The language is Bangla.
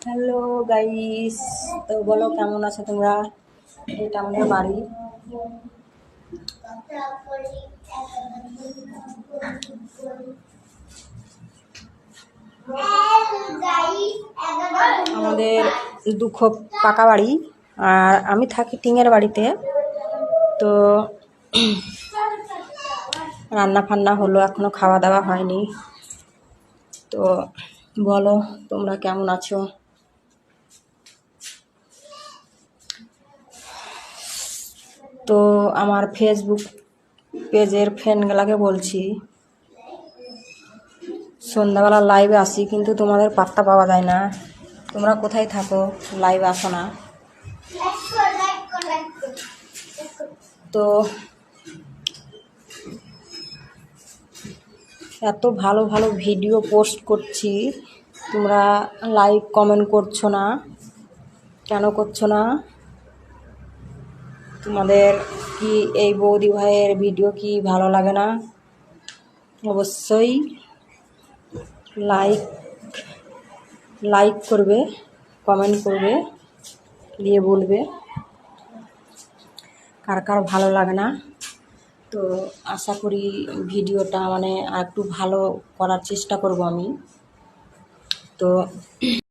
হ্যালো গাইস, তো বলো কেমন আছো তোমরা? এটা আমাদের বাড়ি। আমাদের দুঃখ পাকা বাড়ি, আর আমি থাকি টিঙের বাড়িতে। তো রান্না ফান্না হলো, এখনো খাওয়া দাওয়া হয়নি। তো বলো তোমরা কেমন আছো? তো আমার ফেসবুক পেজের ফ্রেন্ডগুলাকে বলছি, সন্ধ্যাবেলা লাইভে আসি, কিন্তু তোমাদের পাত্তা পাওয়া যায় না। তোমরা কোথায় থাকো? লাইভে আসো না। তো এত ভালো ভালো ভিডিও পোস্ট করছি, তোমরা লাইক কমেন্ট করছো না, কেন করছো না? তোমাদের কি এই বৌদি ভাইয়ের ভিডিও কি ভালো লাগে না? অবশ্যই লাইক লাইক করবে, কমেন্ট করবে, দিয়ে বলবে কার কার ভালো লাগে না। তো আশা করি ভিডিওটা আর একটু ভালো করার চেষ্টা করব আমি। তো